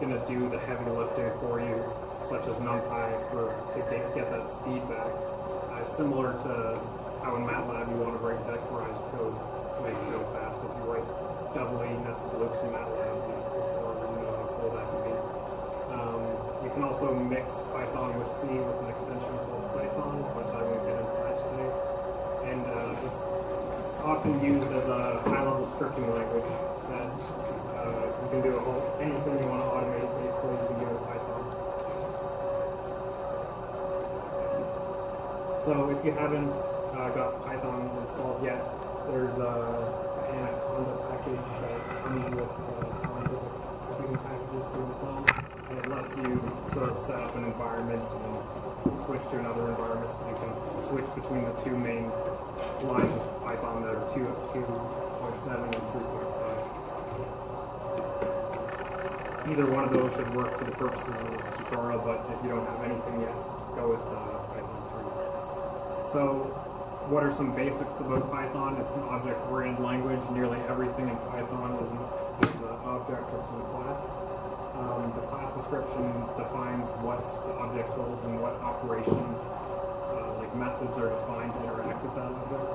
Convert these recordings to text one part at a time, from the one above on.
going to do the heavy lifting for you, such as NumPy to get that speed back. Similar to how in MATLAB you want to write vectorized code to make it go fast. If you write doubly nested loops in MATLAB, you know how slow that can be. You can also mix Python with C with an extension called Python, but I won't get into that today. And it's often used as a high-level scripting language that you can do anything you want to automate, basically, you can do with Python. So if you haven't got Python installed yet, there's an Anaconda package that comes with scientific computing packages to install, and it lets you sort of set up an environment and switch to another environment, so you can switch between the two main lines of Python that are 2.7 and 3.5. Either one of those should work for the purposes of this tutorial, but if you don't have anything yet, go with Python 3. So, what are some basics about Python? It's an object-oriented language. Nearly everything in Python is an object or some class. The class description defines what the object holds and what operations, like methods, are defined to interact with that object.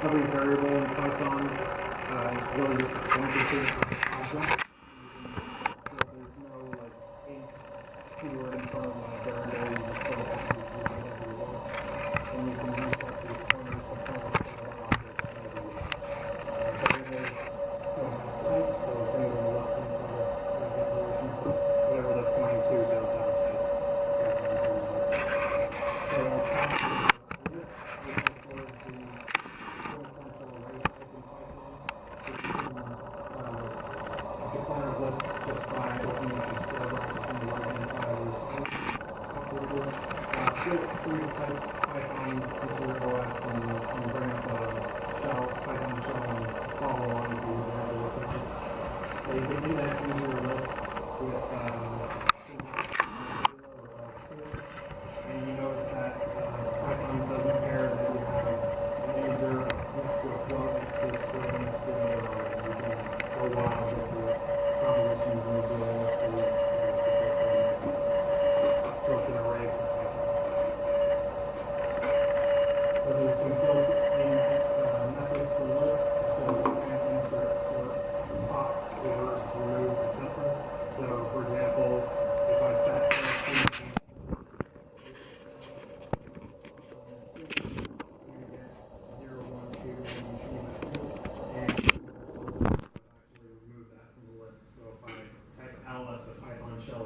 Every variable in Python is really just a pointer to the object. So there's no like keyword in front of a variable. You just set it as whatever you want, and you can reset these pointers for pointers to other objects. Variables don't have type, so things on the left-hand side of declarations, but whatever they're pointing to does have a type. So on top of the list, which is sort of the quintessential array type in Python, so you can declare a list just by opening some square brackets on the right-hand side of your screen. Feel free to type Python into your OS and bring up a Python shell and follow along with the example with it. So you can index into your list with and you notice that Python doesn't care that you have an integer next to a float, next to a string, next to another array. You can go wild with your compositions and dealing with these built-in array from Python. So there's some built-in methods for lists, such as insert, sort, pop, reverse, remove, etc. So, for example, if I set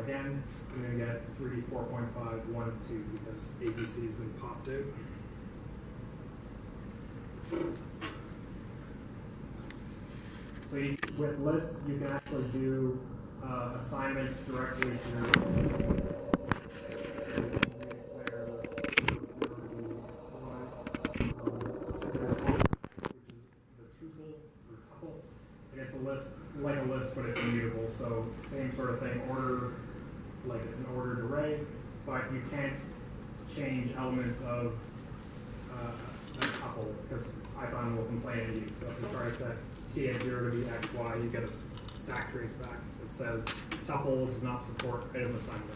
again, I'm going to get 3, 4.5, 1, 2 because ABC has been popped out. So with lists, you can actually do assignments directly to your and it's a list, like a list, but it's immutable. So same sort of thing, order, like it's an ordered array, but you can't change elements of a tuple because Python will complain at you. So if you try to set t at 0 to be x, y, you get a stack trace back that says tuple does not support item assignment.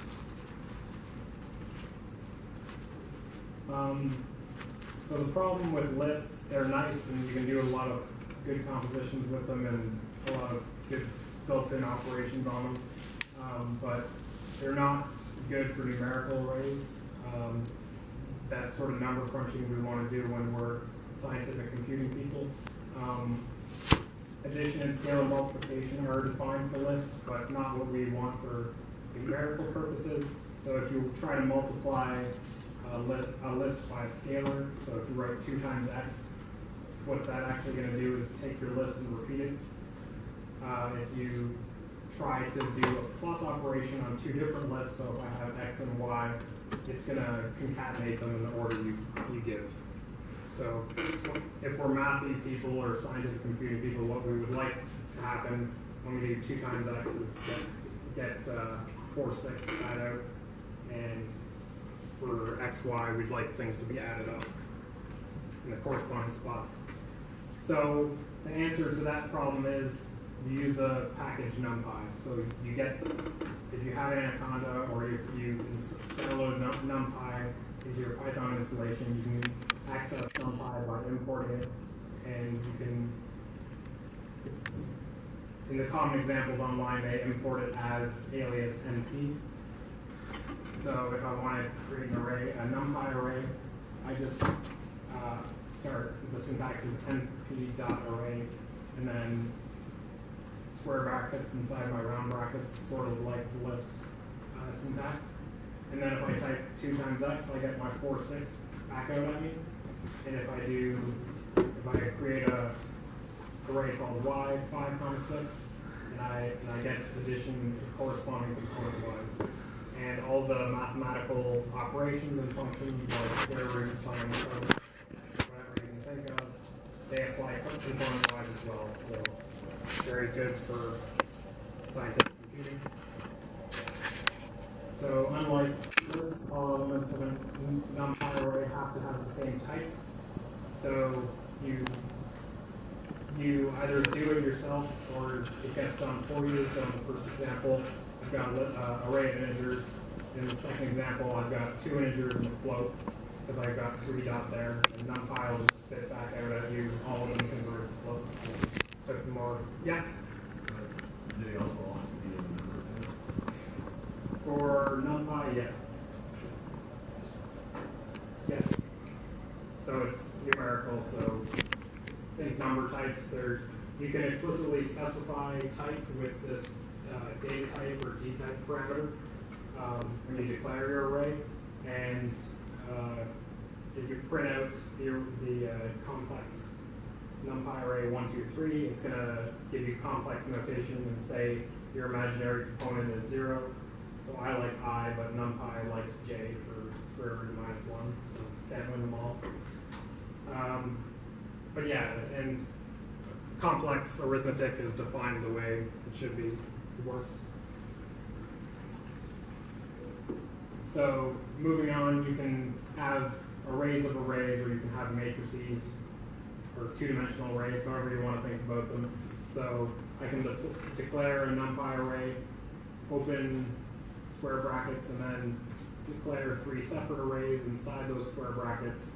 So the problem with lists, they're nice and you can do a lot of good compositions with them and a lot of good built-in operations on them, but they're not good for numerical arrays. That sort of number crunching we want to do when we're scientific computing people. Addition and scalar multiplication are defined for lists, but not what we want for numerical purposes. So if you try to multiply a list by a scalar, so if you write 2 times x, what that's actually going to do is take your list and repeat it. If you try to do a plus operation on 2 different lists, so if I have x and y, it's going to concatenate them in the order you give. So if we're mathy people or scientific computing people, what we would like to happen when we do 2 times x is get 4, 6 add out, and for x, y, we'd like things to be added up in the corresponding spots. So the answer to that problem is you use the package NumPy. So you get, if you have Anaconda or if you download NumPy into your Python installation, you can access NumPy by importing it, and you can, in the common examples online, they import it as alias NP. So if I want to create an array, a NumPy array, I just start, the syntax is np.array, and then square brackets inside my round brackets, sort of like the list syntax. And then if I type 2 times x, I get my 4, 6 back out at me. And if I create a array called y, 5 times 6, and I get addition corresponding component-wise. And all the mathematical operations and functions like square root, sine, cos, whatever you can think of, they apply component-wise as well. So very good for scientific computing. So unlike this, all elements of a NumPy array have to have the same type. So you either do it yourself or it gets done for you. So in the first example, I've got an array of integers. In the second example, I've got 2 integers and a float because I've got 3 dot there. And NumPy will just spit back out at you all of them converted to float. Took more. Yeah? Do they also want to be in the number? For NumPy, yeah. Yeah. So it's numerical, so think number types. You can explicitly specify type with this data type or dtype parameter when you declare your array. And if you print out the complex NumPy array 1, 2, 3, it's going to give you complex notation and say your imaginary component is 0. So I like I, but NumPy likes J for square root of -1, so can't win them all. But yeah, and complex arithmetic is defined the way it should be. It works. So moving on, you can have arrays of arrays, or you can have matrices, or 2-dimensional arrays, however you want to think about them. So I can declare a NumPy array, open square brackets, and then declare 3 separate arrays inside those square brackets.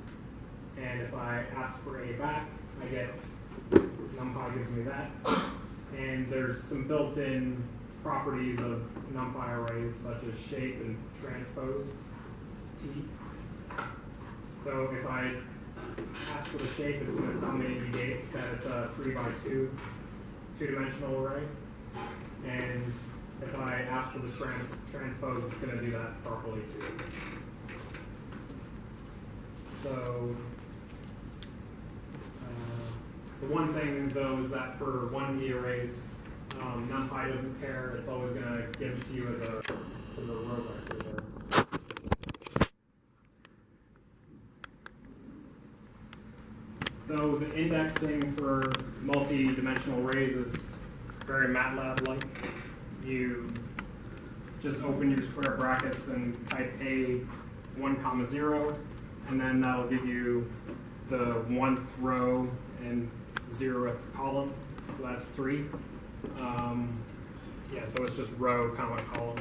And if I ask for a back, I get, NumPy gives me that. And there's some built-in properties of NumPy arrays, such as shape and transpose T. So if I ask for the shape, it's going to tell me that it's a 3x2 2-dimensional array. And if I ask for the transpose, it's going to do that properly too. So the one thing though is that for 1D arrays, NumPy doesn't care. It's always going to give it to you as a row vector there. So the indexing for multi-dimensional arrays is very MATLAB-like. You just open your square brackets and type A 1, 0, and then that'll give you the 1th row and 0th column. So that's 3. Yeah, so it's just row, comma, column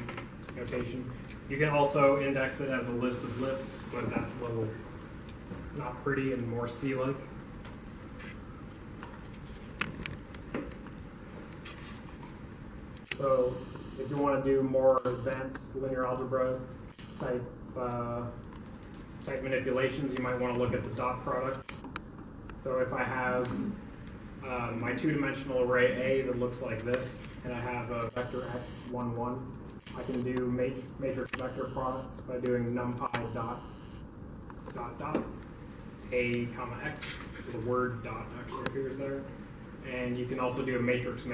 notation. You can also index it as a list of lists, but that's a little not pretty and more C-like. So if you want to do more advanced linear algebra type manipulations, you might want to look at the dot product. So if I have my 2-dimensional array A that looks like this, and I have a vector x, 1, 1, I can do matrix vector products by doing NumPy dot A comma x. So the word dot actually appears there. And you can also do a matrix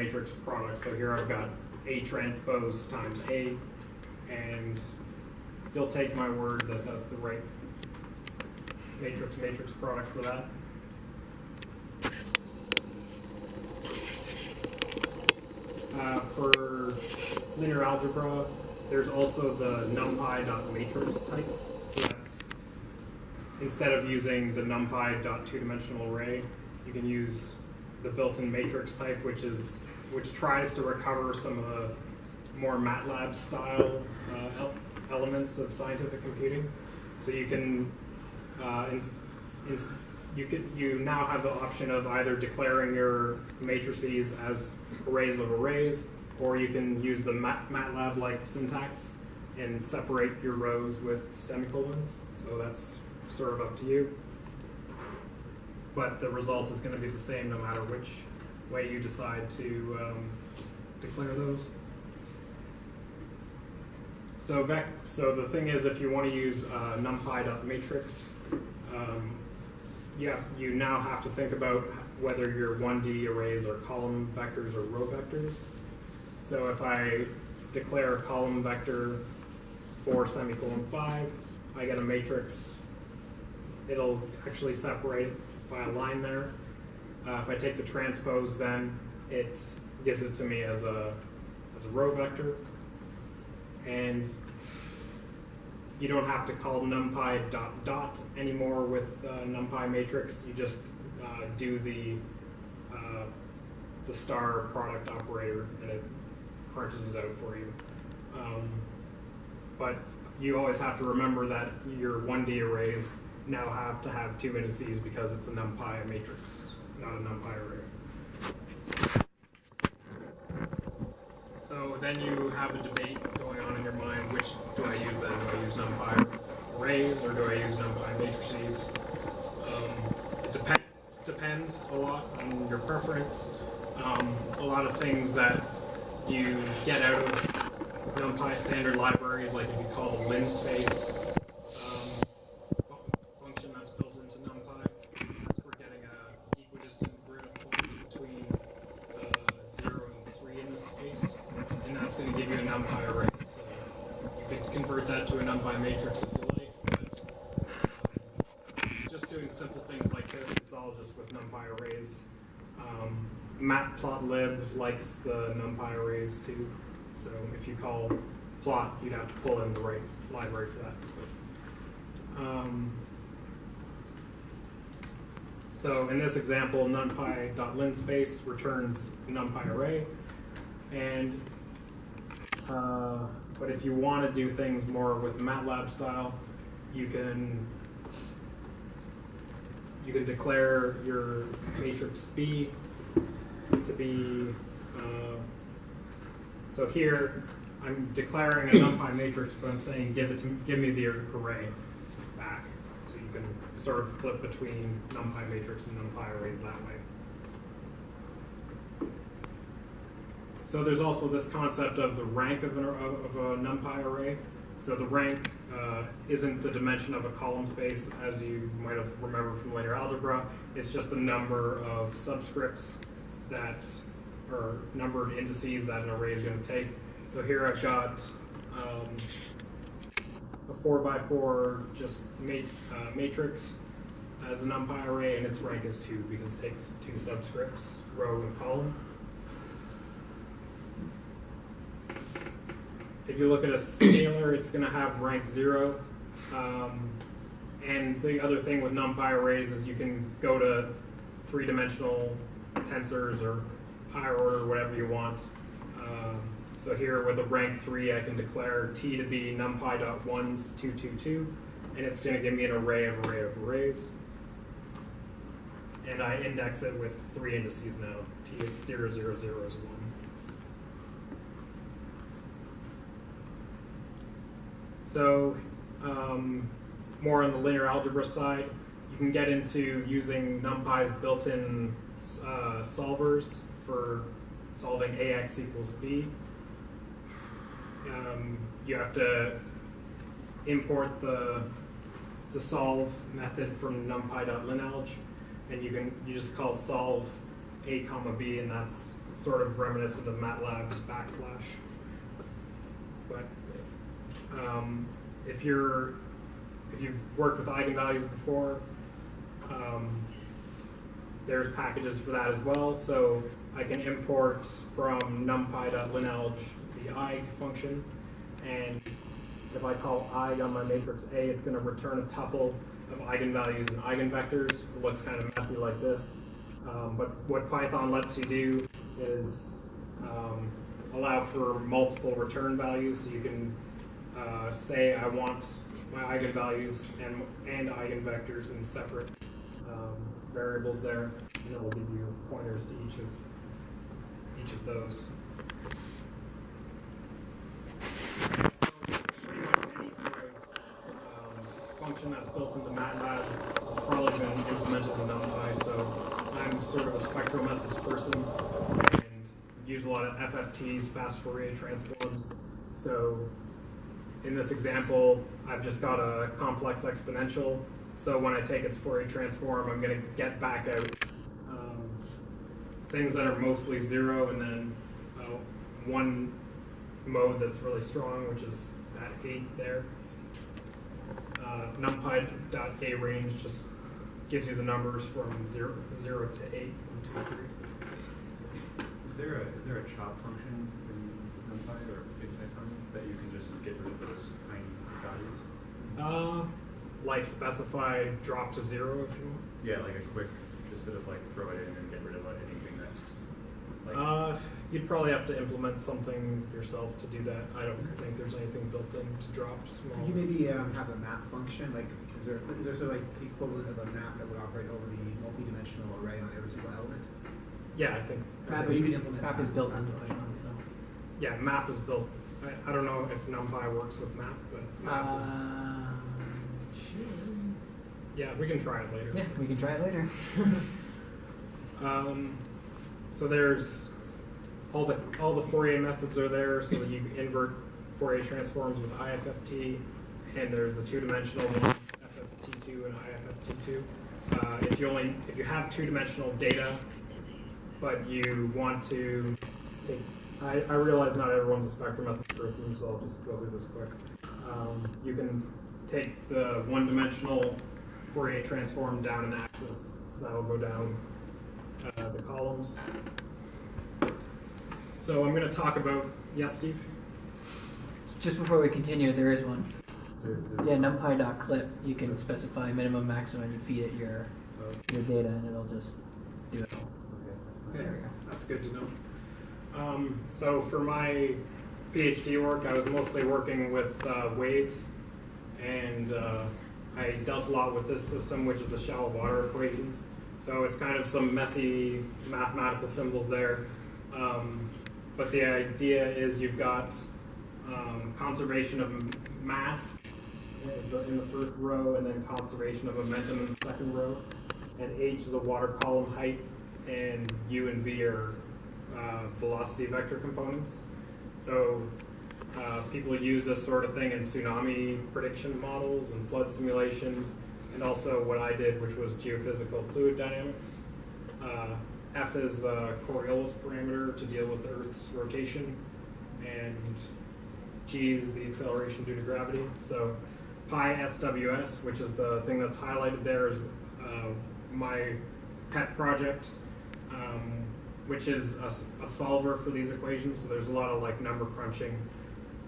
product. So here I've got A transpose times A, and you'll take my word that that's the right matrix product for that. For linear algebra, there's also the NumPy.matrix type. So that's, instead of using the NumPy.2-dimensional array, you can use the built-in matrix type, which is which tries to recover some of the more MATLAB style elements of scientific computing. So you can you now have the option of either declaring your matrices as arrays of arrays, or you can use the MATLAB-like syntax and separate your rows with semicolons. So that's sort of up to you. But the result is going to be the same no matter which way you decide to declare those. So the thing is, if you want to use NumPy.matrix, you now have to think about whether your 1D arrays are column vectors or row vectors. So if I declare a column vector 4 semicolon 5, I get a matrix. It'll actually separate by a line there. If I take the transpose, then it gives it to me as a row vector. And you don't have to call NumPy dot anymore with NumPy matrix. You just do the star product operator, and it crunches it out for you. But you always have to remember that your 1D arrays now have to have 2 indices because it's a NumPy matrix, not a NumPy array. So then you have a debate going on in your mind, which do I use then? Do I use NumPy arrays or do I use NumPy matrices? It depends a lot on your preference. A lot of things that you get out of NumPy standard libraries, like if you call the linspace function that's built into NumPy, that's for getting an equidistant grid of points between 0 and 3 in this space, and that's going to give you a NumPy array. So you could convert that to a NumPy matrix if you like, but just doing simple things like this, it's all just with NumPy arrays. Matplotlib likes the NumPy arrays too. So if you call plot, you'd have to pull in the right library for that. So in this example, NumPy.linspace returns a NumPy array, and but if you want to do things more with MATLAB style, you can declare your matrix B to be. So here, I'm declaring a NumPy matrix, but I'm saying give me the array back. So you can sort of flip between NumPy matrix and NumPy arrays that way. So there's also this concept of the rank of a NumPy array. So the rank isn't the dimension of a column space, as you might have remembered from linear algebra. It's just the number of subscripts that, or number of indices that an array is going to take. So here I've got a 4x4 just matrix as a NumPy array, and its rank is 2 because it takes 2 subscripts, row and column. If you look at a scalar, it's going to have rank 0. And the other thing with NumPy arrays is you can go to 3-dimensional tensors or higher order, whatever you want. So here with a rank 3, I can declare T to be NumPy.ones222, and it's going to give me an array of arrays. And I index it with 3 indices now. T000 is 1. So more on the linear algebra side, you can get into using NumPy's built-in solvers for solving AX equals B. You have to import the solve method from NumPy.linalg, and you just call solve A comma B, and that's sort of reminiscent of MATLAB's backslash. But if you've worked with eigenvalues before, there's packages for that as well. So I can import from NumPy.linalg the eig function, and if I call eig on my matrix A, it's going to return a tuple of eigenvalues and eigenvectors. It looks kind of messy like this, but what Python lets you do is allow for multiple return values. So you can say I want my eigenvalues and eigenvectors in separate variables there, and it will give you pointers to each of those. So pretty much any sort of function that's built into MATLAB has probably been implemented in NumPy. So I'm sort of a spectral methods person and use a lot of FFTs, fast Fourier transforms. So in this example, I've just got a complex exponential. So when I take its Fourier transform, I'm going to get back out things that are mostly zero, and then one mode that's really strong, which is at 8 there. NumPy.aRange just gives you the numbers from 0 to 8, 1, 2, 3. Is there a chop function in NumPy or in Python that you can just get rid of those tiny values? Like specify drop to 0 if you want. Yeah, like a quick, just sort of like throw it in and get rid of anything that's like. You'd probably have to implement something yourself to do that. I don't think there's anything built in to drop small. Could you maybe have a map function? Like, is there sort of like the equivalent of a map that would operate over the multi-dimensional array on every single element? Yeah, I think. So you can implement Map is built into Python, so. Yeah, map is built. I don't know if NumPy works with map, but map is. Yeah, we can try it later. Yeah, we can try it later. So there's all the Fourier methods are there, so that you can invert Fourier transforms with IFFT, and there's the two-dimensional ones, FFT2 and IFFT2. If you have two-dimensional data, but you want to take, I realize not everyone's a spectrum method person, so I'll just go through this quick. You can take the one-dimensional Fourier transform down an axis, so that'll go down the columns. So I'm going to talk about, yes, Steve? Just before we continue, there is one. Yeah, numpy.clip. You can specify minimum, maximum, and you feed it your data, and it'll just do it all. Okay, there we go. That's good to know. So for my PhD work, I was mostly working with waves, and I dealt a lot with this system, which is the shallow water equations. So it's kind of some messy mathematical symbols there. But the idea is you've got conservation of mass in the first row, and then conservation of momentum in the second row. And H is a water column height, and U and V are velocity vector components. So people use this sort of thing in tsunami prediction models and flood simulations, and also what I did, which was geophysical fluid dynamics. F is a Coriolis parameter to deal with the Earth's rotation, and G is the acceleration due to gravity. So pi SWS, which is the thing that's highlighted there, is my pet project, which is a solver for these equations. So there's a lot of like number crunching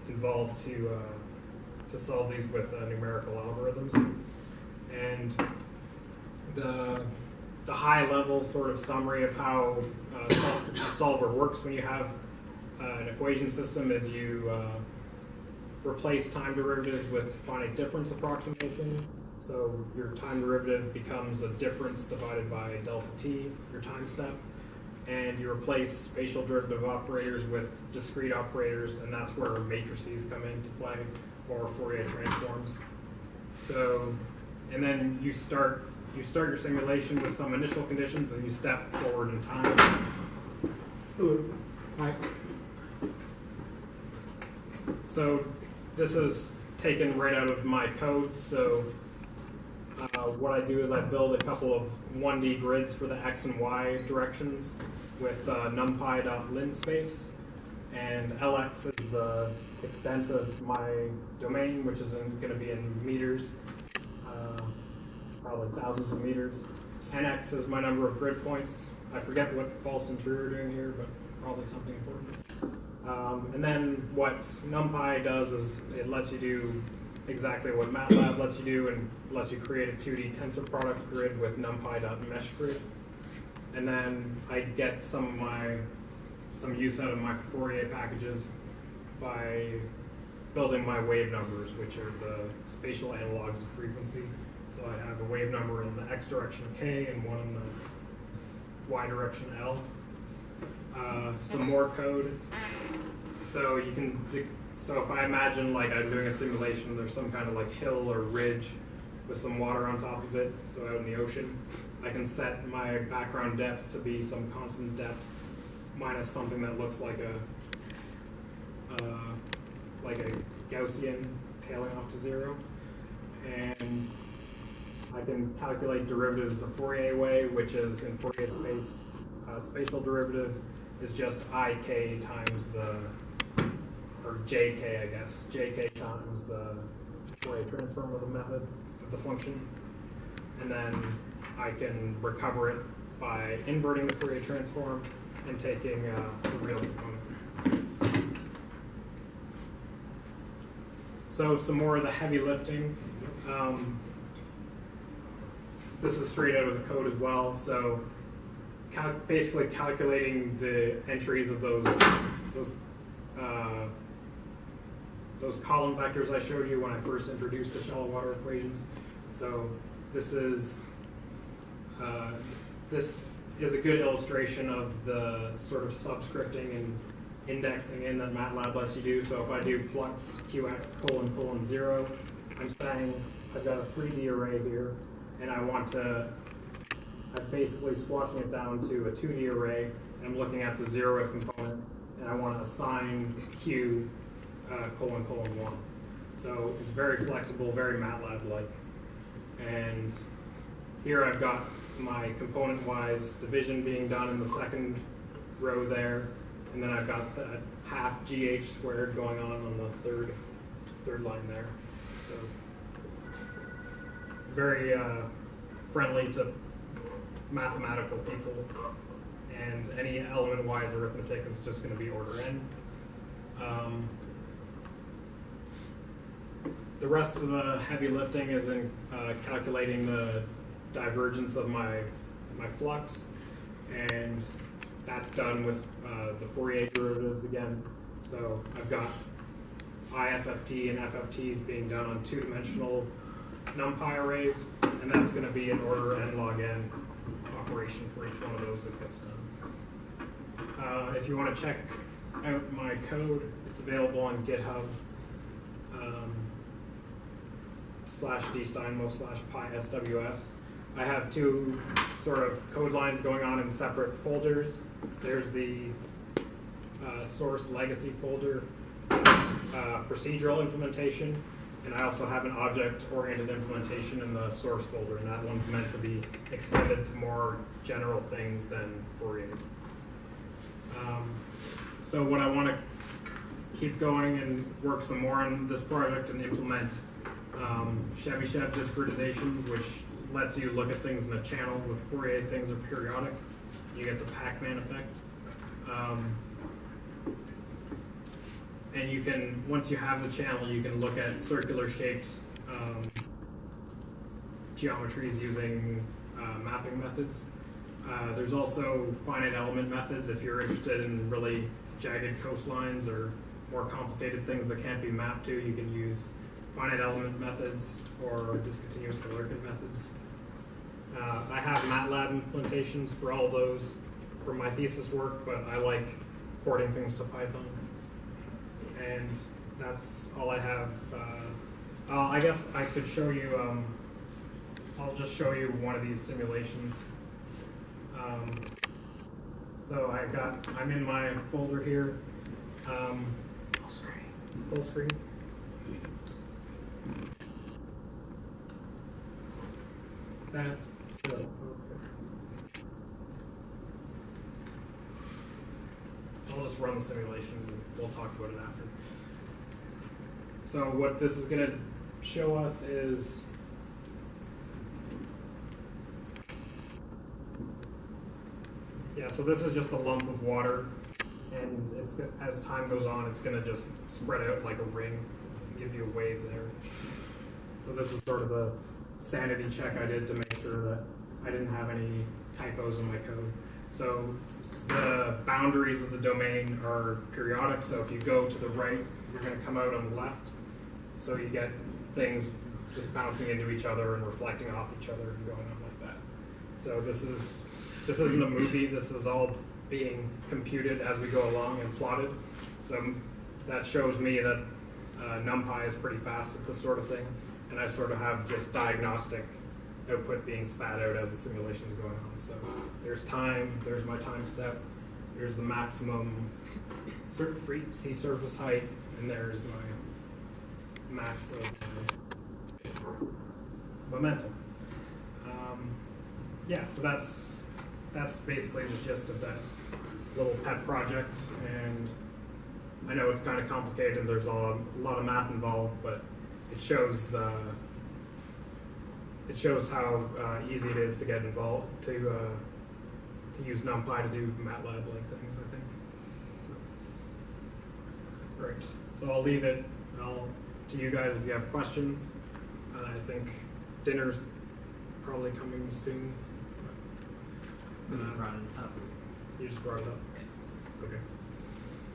involved to solve these with numerical algorithms. And the high level sort of summary of how a solver works when you have an equation system is you replace time derivatives with finite difference approximation. So your time derivative becomes a difference divided by delta t, your time step. And you replace spatial derivative operators with discrete operators, and that's where matrices come into play, or Fourier transforms. So, and then you start your simulation with some initial conditions, and you step forward in time. Hello. Hi. So this is taken right out of my code. So what I do is I build a couple of 1D grids for the x and y directions with numpy.linspace, and Lx is the extent of my domain, which is going to be in meters, probably thousands of meters. Nx is my number of grid points. I forget what false and true are doing here, but probably something important. And then what NumPy does is it lets you do exactly what MATLAB lets you do, and lets you create a 2D tensor product grid with numpy.meshGrid. And then I get some of my some use out of my Fourier packages by building my wave numbers, which are the spatial analogs of frequency. So I have a wave number in the x direction k and one in the y direction L. Some more code. So you can, so if I imagine like I'm doing a simulation, there's some kind of like hill or ridge with some water on top of it, so out in the ocean, I can set my background depth to be some constant depth minus something that looks like a Gaussian tailing off to 0. And I can calculate derivatives the Fourier way, which is in Fourier space, spatial derivative is just ik times the, or jk, I guess, jk times the Fourier transform of the method of the function. And then I can recover it by inverting the Fourier transform and taking the real component. So some more of the heavy lifting. This is straight out of the code as well. So basically calculating the entries of those column vectors I showed you when I first introduced the shallow water equations. So this is a good illustration of the sort of subscripting and indexing in that MATLAB lets you do. So if I do flux qx : 0, I'm saying I've got a 3D array here, and I'm basically squashing it down to a 2D array, and I'm looking at the 0th component, and I want to assign q : 1. So it's very flexible, very MATLAB-like. And here I've got my component-wise division being done in the second row there, and then I've got that half GH squared going on the third line there. So very friendly to mathematical people, and any element-wise arithmetic is just going to be order n. The rest of the heavy lifting is in calculating the divergence of my flux, and that's done with the Fourier derivatives again. So I've got IFFT and FFTs being done on two-dimensional NumPy arrays, and that's going to be an order n log n operation for each one of those that gets done. If you want to check out my code, it's available on GitHub /dsteinmo/pysws. I have two sort of code lines going on in separate folders. There's the source legacy folder, that's procedural implementation, and I also have an object-oriented implementation in the source folder, and that one's meant to be extended to more general things than Fourier. So what I want to keep going and work some more on this project and implement Chebyshev discretizations, which lets you look at things in a channel. With Fourier, things are periodic. You get the Pac-Man effect. And you can, once you have the channel, you can look at circular shaped geometries using mapping methods. There's also finite element methods if you're interested in really jagged coastlines or more complicated things that can't be mapped to. You can use finite element methods or discontinuous Galerkin methods. I have MATLAB implementations for all those for my thesis work, but I like porting things to Python. And that's all I have. I guess I could show you, I'll just show you one of these simulations. So I'm in my folder here. Full screen. I'll just run the simulation and we'll talk about it after. So what this is going to show us is so this is just a lump of water, and it's, as time goes on, it's going to just spread out like a ring and give you a wave there. So this is sort of a sanity check I did to make sure that I didn't have any typos in my code. So the boundaries of the domain are periodic, so if you go to the right, you're going to come out on the left. So you get things just bouncing into each other and reflecting off each other and going on like that. So this isn't a movie, this is all being computed as we go along and plotted. So that shows me that NumPy is pretty fast at this sort of thing, and I sort of have just diagnostic output being spat out as the simulation is going on. So there's time, there's my time step, there's the maximum free sea surface height, and there's my max of momentum. Yeah, so that's basically the gist of that little pet project, and I know it's kind of complicated and there's a lot of math involved, but it shows how easy it is to get involved, to use NumPy to do MATLAB-like things, I think. So, right, so I'll leave it to you guys if you have questions. I think dinner's probably coming soon. We just brought it up. You just brought it up? Okay.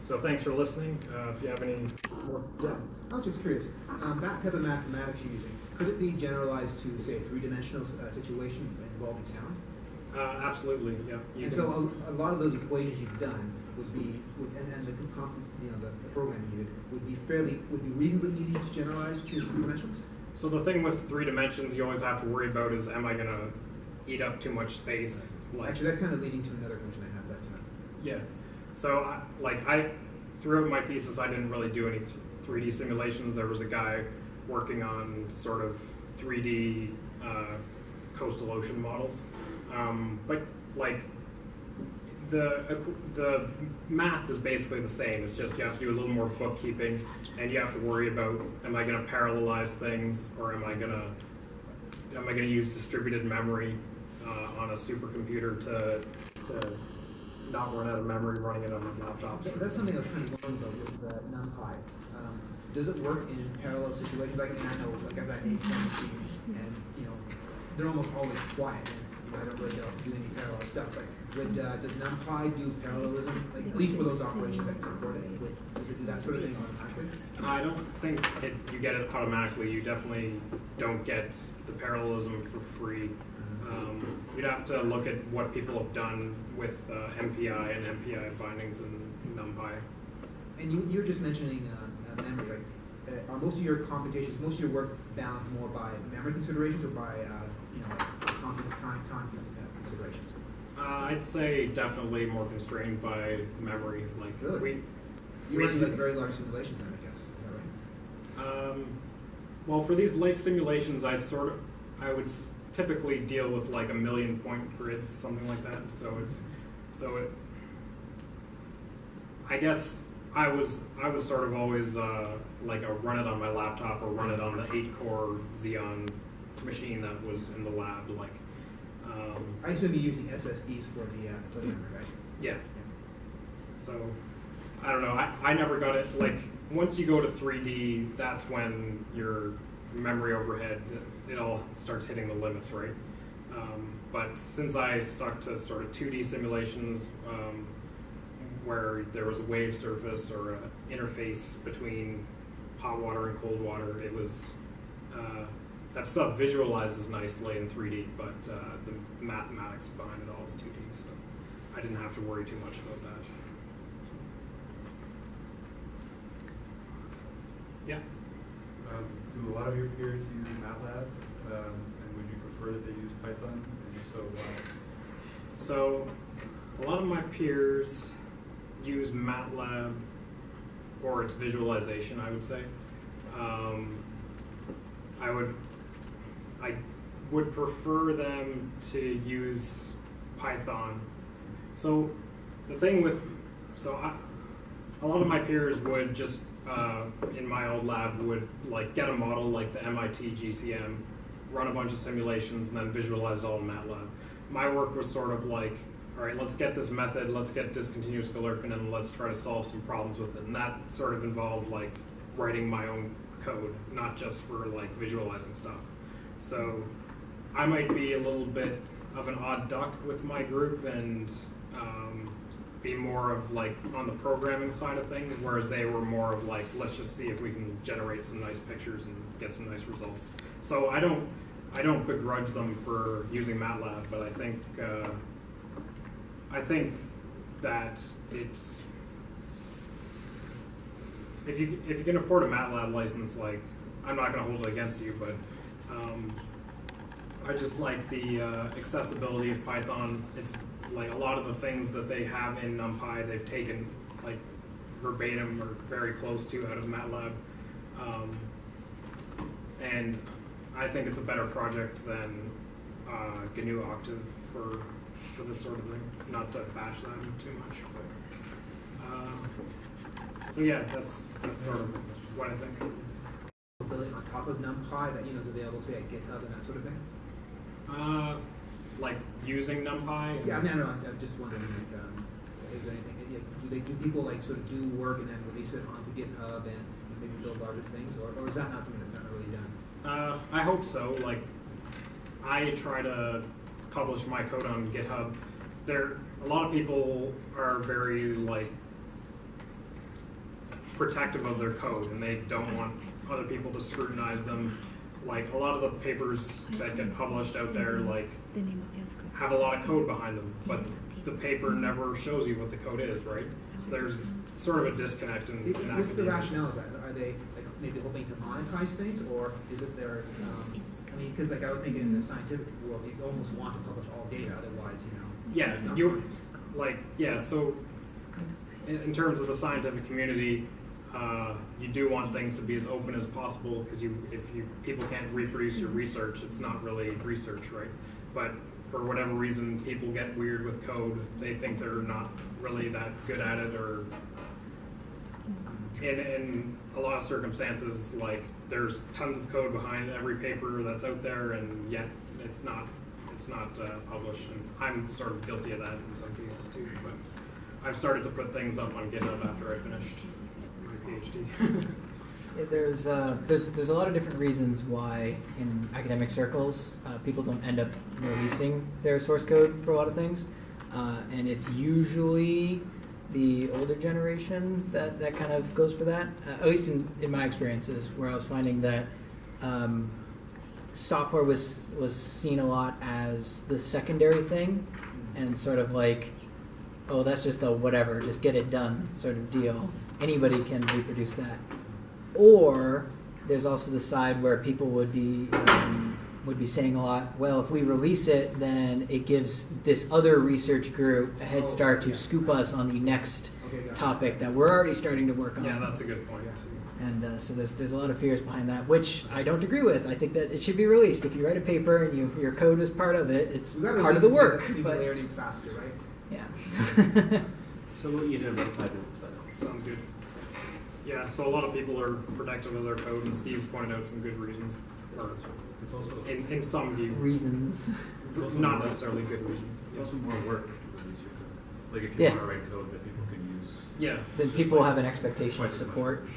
So thanks for listening. If you have any more, yeah. I was just curious, that type of mathematics you're using, could it be generalized to, say, a three-dimensional situation involving sound? Absolutely, yeah. And so a lot of those equations you've done would be, and the program you did would be reasonably easy to generalize to three dimensions? So the thing with 3 dimensions you always have to worry about is, am I going to eat up too much space? Like, actually, that's kind of leading to another question I have that time. Yeah. So I throughout my thesis, I didn't really do any 3D simulations. There was a guy working on sort of 3D coastal ocean models, but like the math is basically the same. It's just you have to do a little more bookkeeping, and you have to worry about, am I going to parallelize things, or am I going to use distributed memory on a supercomputer to not run out of memory running it on my laptop? That's something I was kind of wondering about with NumPy. Does it work in parallel situations? Like, I know, like I've got 8 machines, and they're almost always quiet. I don't really do any parallel stuff. But does NumPy do parallelism? Like, at least for those operations that support it, does it do that sort of thing automatically? I don't think you get it automatically. You definitely don't get the parallelism for free. You'd have to look at what people have done with MPI and MPI bindings in NumPy. And you were just mentioning memory. Like, are most of your computations, most of your work bound more by memory considerations or by time considerations? I'd say definitely more constrained by memory. Like, really? You're running like very large simulations then, I guess. Is that right? Well, for these lake simulations, I would typically deal with like 1 million point grids, something like that. I guess I was sort of always like a run it on my laptop or run it on the 8-core Xeon machine that was in the lab. Like, I assume you're using SSDs for the memory, right? Yeah. So I don't know. I never got it. Like, once you go to 3D, that's when your memory overhead, it all starts hitting the limits, right? But since I stuck to sort of 2D simulations, where there was a wave surface or an interface between hot water and cold water, it was that stuff visualizes nicely in 3D, but the mathematics behind it all is 2D, so I didn't have to worry too much about that. Yeah. Do a lot of your peers use MATLAB, and would you prefer that they use Python, and if so, why? So a lot of my peers use MATLAB for its visualization, I would say. I would prefer them to use Python. So the thing with, a lot of my peers would just, in my old lab, would like get a model like the MIT GCM, run a bunch of simulations, and then visualize it all in MATLAB. My work was sort of like, all right, let's get this method, let's get discontinuous Galerkin, and let's try to solve some problems with it. And that sort of involved like writing my own code, not just for like visualizing stuff. So I might be a little bit of an odd duck with my group, and be more of like on the programming side of things, whereas they were more of like, let's just see if we can generate some nice pictures and get some nice results. So I don't begrudge them for using MATLAB, but I think that it's, if you can afford a MATLAB license, like, I'm not going to hold it against you, but I just like the accessibility of Python. It's like a lot of the things that they have in NumPy, they've taken like verbatim or very close to out of MATLAB. And I think it's a better project than GNU Octave for this sort of thing. Not to bash them too much, but so yeah, that's sort of what I think. Building on top of NumPy that is available, say at GitHub and that sort of thing. Like using NumPy. Yeah, I mean, I don't know, I'm just wondering, like, is there anything? Do people like sort of do work and then release it onto GitHub and maybe build larger things, or is that not something that's not really done? I hope so. Like, I try to publish my code on GitHub. A lot of people are very like protective of their code, and they don't want other people to scrutinize them. Like a lot of the papers that get published out there, like have a lot of code behind them, but the paper never shows you what the code is, right? So there's sort of a disconnect in that. What's the rationale of that? Are they like maybe hoping to monetize things, or is it their? I mean, because like I would think in the scientific world, you almost want to publish all data, otherwise, Yeah, it's not you science. like so. In terms of the scientific community, you do want things to be as open as possible, because people can't reproduce your research, it's not really research, right? But for whatever reason, people get weird with code. They think they're not really that good at it, or in a lot of circumstances, like there's tons of code behind every paper that's out there, and yet it's not published. And I'm sort of guilty of that in some cases too. But I've started to put things up on GitHub after I finished my PhD. Yeah, there's a lot of different reasons why in academic circles people don't end up releasing their source code for a lot of things, and it's usually the older generation that kind of goes for that. At least in my experiences, where I was finding that software was seen a lot as the secondary thing, and sort of like, oh, that's just a whatever, just get it done sort of deal. Anybody can reproduce that. Or there's also the side where people would be saying a lot, well, if we release it, then it gives this other research group a head start to scoop us on the next topic that we're already starting to work on. Yeah, that's a good point. And so there's a lot of fears behind that, which I don't agree with. I think that it should be released. If you write a paper and your code is part of it, it's part of the work. Singularity faster, right? Yeah. So what you did about Python? Sounds good. Yeah, so a lot of people are protective of their code, and Steve's pointed out some good reasons. Or It's also in some view, Reasons. it's also not more- necessarily good reasons. It's also more work to release your code. Like if you Yeah. want to write code that people can use. Yeah, Then It's just people like have an expectation of twice as much. support.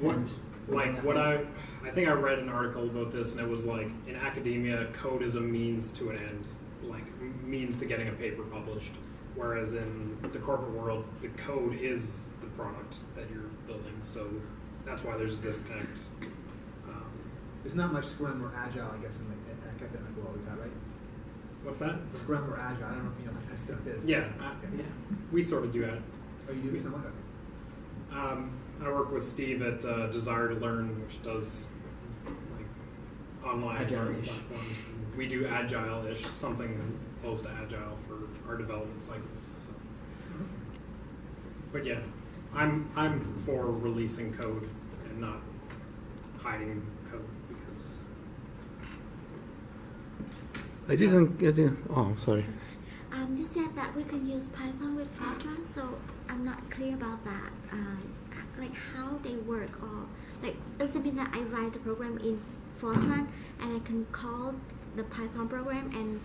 What- And like what I think I read an article about this, and it was like in academia, code is a means to an end, like means to getting a paper published. Whereas in the corporate world, the code is the product that you're building. So that's why there's a disconnect. There's not much Scrum or Agile, I guess, in the academic world. Is that right? What's that? Scrum or Agile. I don't know if you know what that stuff is. Yeah, yeah. we sort of do that. Oh, you do somewhat. I work with Steve at Desire to Learn, which does like online learning Agile-ish. platforms. And we do agile-ish, something close to agile for our development cycles. So. But yeah, I'm for releasing code and not hiding code, because I didn't get it. Oh, sorry. You said that we can use Python with Fortran, so I'm not clear about that. Like how they work, or like does it mean that I write the program in Fortran and I can call the Python program and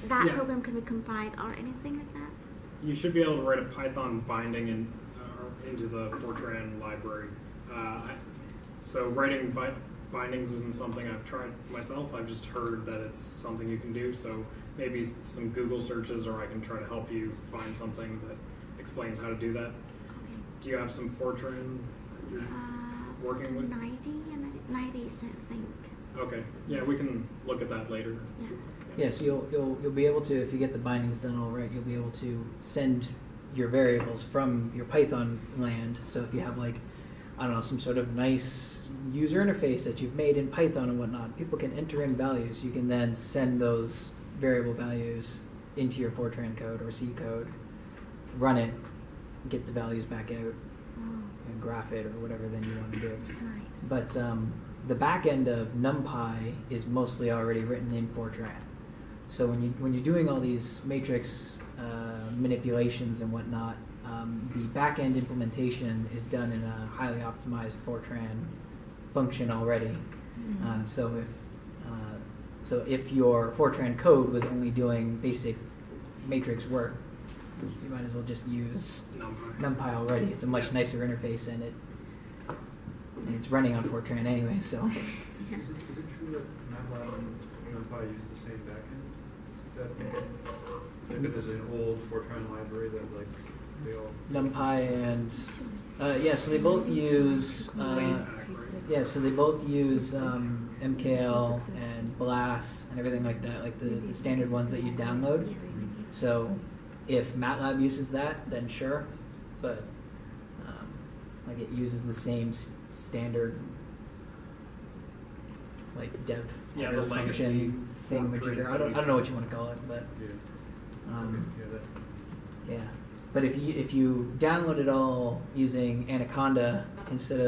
that Yeah. program can be compiled or anything like that? you should be able to write a Python binding into the Fortran library. So writing bindings isn't something I've tried myself. I've just heard that it's something you can do. So maybe some Google searches, or I can try to help you find something that explains how to do that. Okay. Do you have some Fortran you're working with? 90 and 90, I think. Okay. Yeah, we can look at that later. Yeah. Yeah, so you'll be able to, if you get the bindings done all right, you'll be able to send your variables from your Python land. So if you have like, I don't know, some sort of nice user interface that you've made in Python and whatnot, people can enter in values. You can then send those variable values into your Fortran code or C code, run it, get the values back out, Oh, and graph it or whatever then you want to do. that's nice. But the back end of NumPy is mostly already written in Fortran. So when you're doing all these matrix manipulations and whatnot, the back end implementation is done in a highly optimized Fortran function already. So if your Fortran code was only doing basic matrix work, you might as well just use NumPy already. It's a much nicer interface, and it's running on Fortran anyway. So Yeah. Is it true that MATLAB and NumPy use the same backend? Is that like there's an old Fortran library that like they all NumPy and yeah, so they both use yeah, so they both use MKL and BLAS and everything like that, like the standard ones that you download. So if MATLAB uses that, then sure, but like it uses the same standard like dev Yeah, header the legacy function thing, which I don't know what you want to call it, but yeah. Yeah, that yeah. But if you download it all using Anaconda instead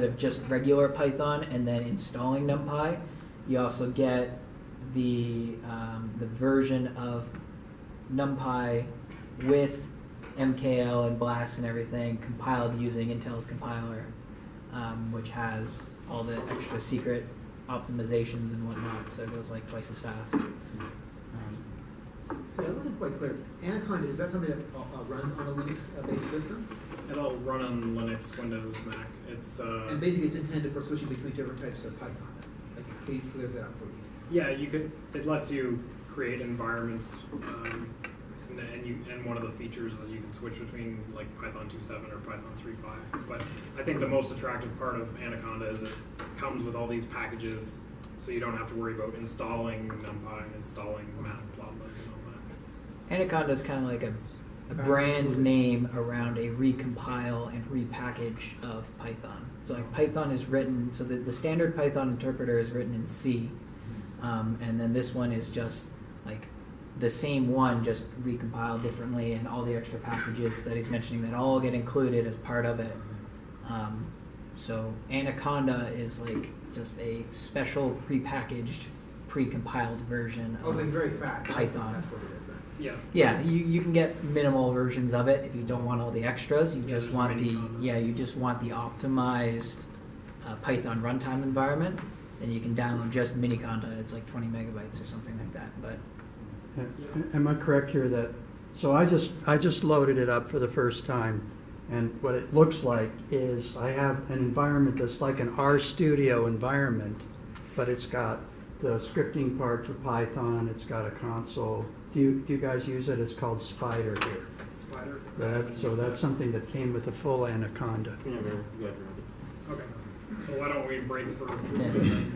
of just regular Python and then installing NumPy, you also get the version of NumPy with MKL and BLAS and everything compiled using Intel's compiler, which has all the extra secret optimizations and whatnot, so it goes like twice as fast. So I wasn't quite clear. Anaconda, is that something that runs on a Linux-based system? It'll run on Linux, Windows, Mac. It's And basically it's intended for switching between different types of Python. Like it clears that up for you. yeah, you could. It lets you create environments, and one of the features is you can switch between like Python 2.7 or Python 3.5. But I think the most attractive part of Anaconda is it comes with all these packages, so you don't have to worry about installing NumPy and installing Matplotlib and all that. Anaconda is kind of like a brand name around a recompile and repackage of Python. So like Python is written, so the standard Python interpreter is written in C, and then this one is just like the same one, just recompiled differently, and all the extra packages that he's mentioning that all get included as part of it. So Anaconda is like just a special prepackaged, precompiled version Oh, of it's like very fat. Python. That's what it is then. Yeah. Yeah, you can get minimal versions of it if you don't want all the extras. You Yeah, just there's want mini the content. you just want the optimized Python runtime environment, and you can download just mini content. It's like 20 megabytes or something like that. But Am I correct here that, so I just loaded it up for the first time, and what it looks like is I have an environment that's like an RStudio environment, but it's got the scripting part for Python, it's got a console. Do you guys use it? It's called Spider here. Spider. So that's something that came with the full Anaconda. Okay. So why don't we break for Yeah. food?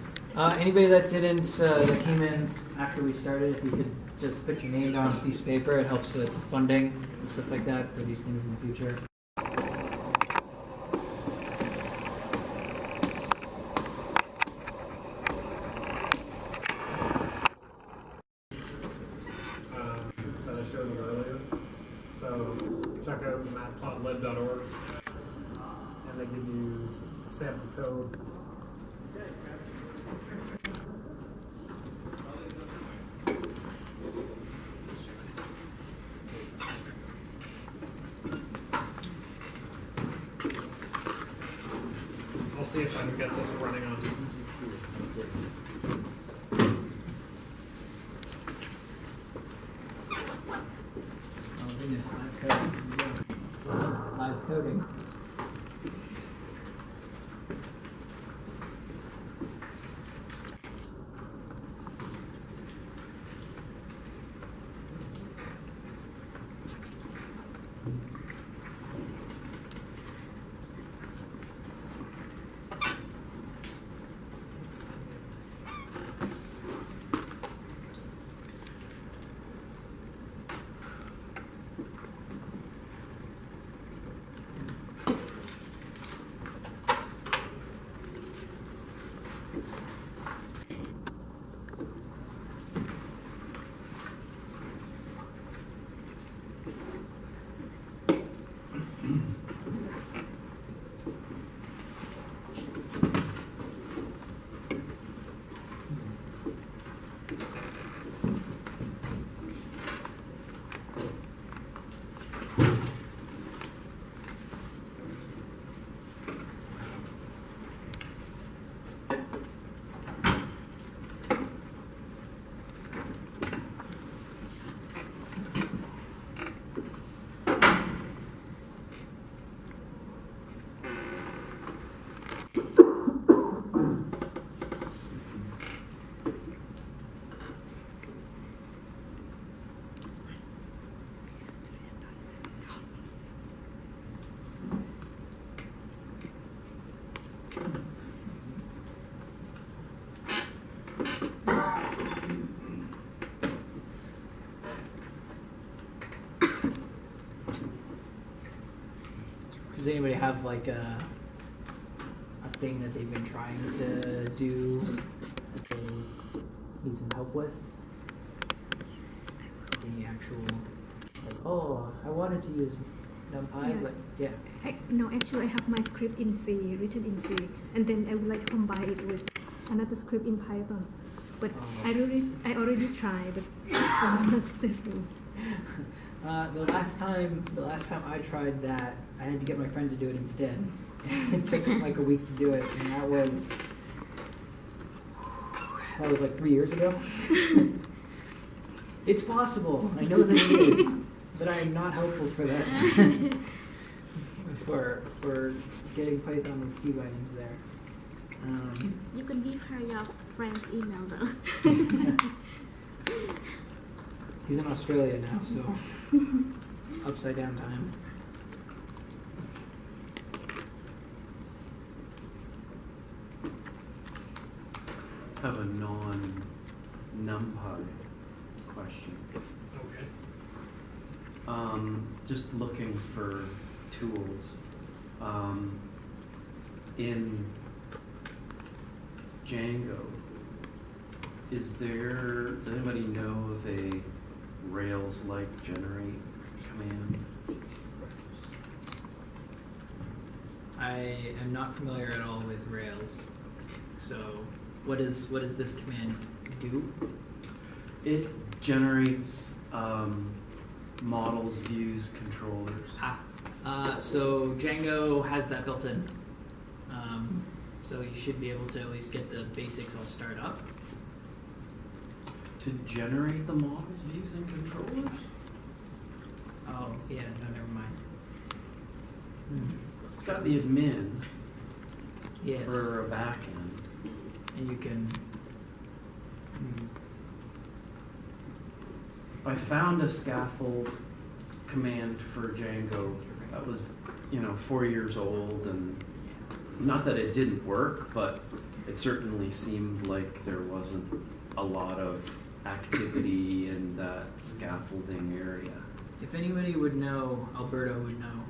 anybody that didn't that came in after we started, if you could just put your name down on a piece of paper, it helps with funding and stuff like that for these things in the future. That I showed you earlier. So check out matplotlib.org, and they give you sample code. I'll see if I can get this running on. Oh goodness, live coding. Yeah. Live coding. Does anybody have like a thing that they've been trying to do that they need some help with? Any actual, like, oh, I wanted to use NumPy, Yeah. but yeah. No, actually, I have my script in C, written in C, and then I would like to combine it with another script in Python. But Oh. I already tried, but I was not successful. The last time I tried that, I had to get my friend to do it instead. It took him like a week to do it, and that was like 3 years ago. It's possible. I know that it is, but I am not helpful for that. for getting Python with C bindings there. You can give her your friend's email though. He's in Australia now, so upside down time. I have a non-NumPy question. Okay. Just looking for tools. In Django, does anybody know of a Rails-like generate command? I am not familiar at all with Rails. So what does this command do? It generates models, views, controllers. So Django has that built in. So you should be able to at least get the basics all started up. To generate the models, views, and controllers? Oh, yeah, no, never mind. It's got the admin Yes. for a backend. And you can... I found a scaffold command for Django that was, 4 years old, and not that it didn't work, but it certainly seemed like there wasn't a lot of activity in that scaffolding area. If anybody would know, Alberto would know.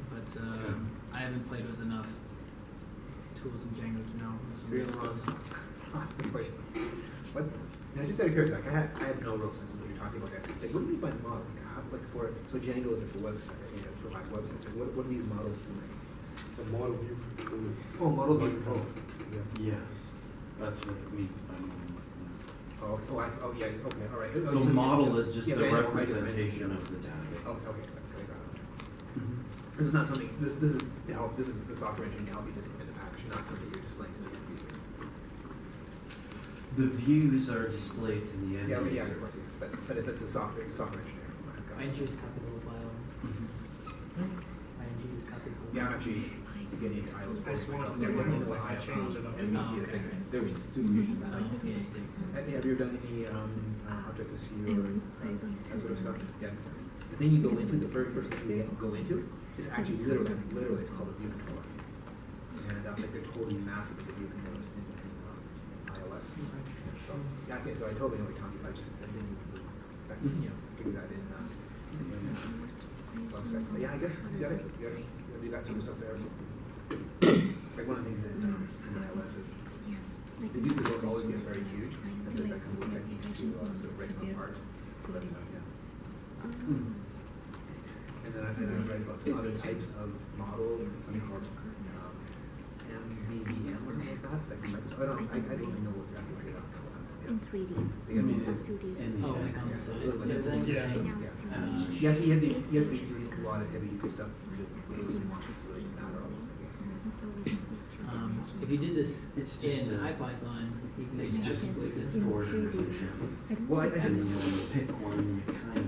But I haven't played with enough tools in Django to know. What? Now, just out of curiosity, I have no real sense of what you're talking about there. Like, what do you mean by model? So Django is for website, provides websites. Like, what do these models do? It's a model view controller. Oh, model view. Like, Oh, yeah. Yes, that's what it means by model. Yeah. Okay. All right. So model is just yeah, the I know, representation of the database. Oh, okay. I got it. Mhm. This is not something. This is to help. This is the software engine to help you design the package, not something you're displaying to the end user. The views are displayed to the end Yeah, user. yeah, of course. Yes. But if it's a software engineer, got it. ING is copy the file. Mhm. ING is copy the Yeah, I'm actually getting into IOs. I just wanted to They're know working what with I changed it up. NBC is like, they're super huge. Oh, yeah, yeah. Have you ever done any Objective-C or that sort of stuff? Yeah. The thing you go into, the very first thing you go into is actually literally it's called a view controller. And like they're totally massive with the view controllers in iOS. And so, yeah, okay, so I totally know what you're talking about. I just didn't give you that in websites. But yeah, I guess you gotta do that sort of stuff there. Like one of the things in iOS is the view controls always get very huge. And so that kind of techniques to sort of break them apart. But yeah. And then I've read about some other types of models, something called MVVM or something like that. I don't even know exactly what it is. In 3D. I mean, Or 2D. in Oh, the like on the side. Yeah. In our simulation. You have to be doing a lot of heavy duty stuff to really want this really to matter. So we just need to If you did this It's just in a- IPython, you can It's just with it. four dimension. Well, I And think, when you pick one, you kind of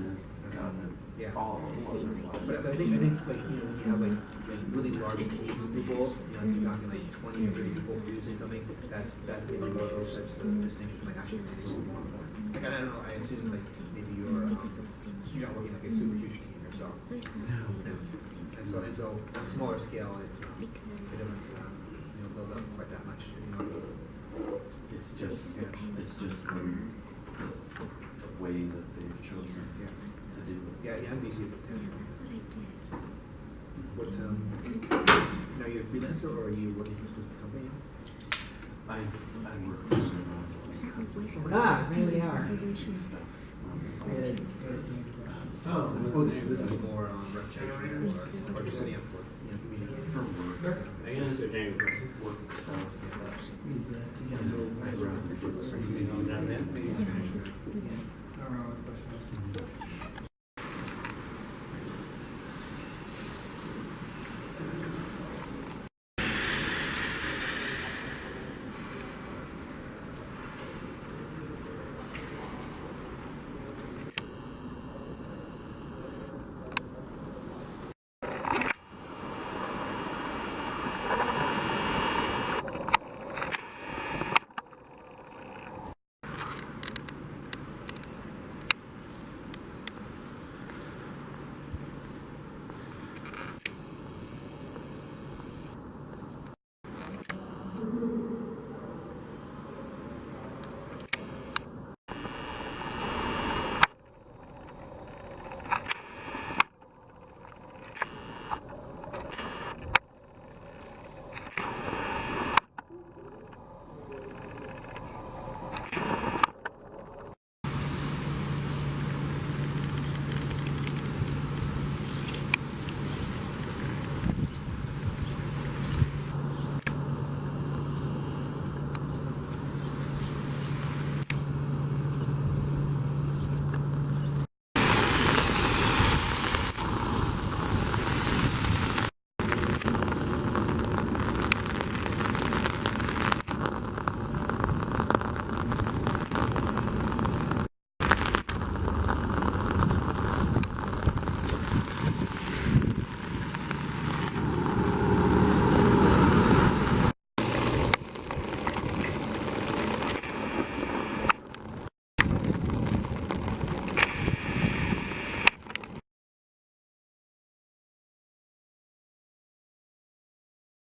got yeah. it all But I think like when you have like really large teams of people, you're talking like 20 or 30 people producing something. That's maybe one of those types of distinctions might actually be a little more important. Like I don't know. I assume like maybe you're not working like a super huge team yourself. So it's not And so on a smaller scale, it because doesn't build up quite that much. It's it just, just depends it's just the way that they've chosen Yeah. to do it. Yeah, NBC is a standard. that's what I did. What, now you're a freelancer or are you working for a specific company? I work for Scalar. Ah, really are. Oh, this is more on reputation or just setting up for, community. For work. I guess they're doing work stuff. I'd rather do it. Maybe Spanish.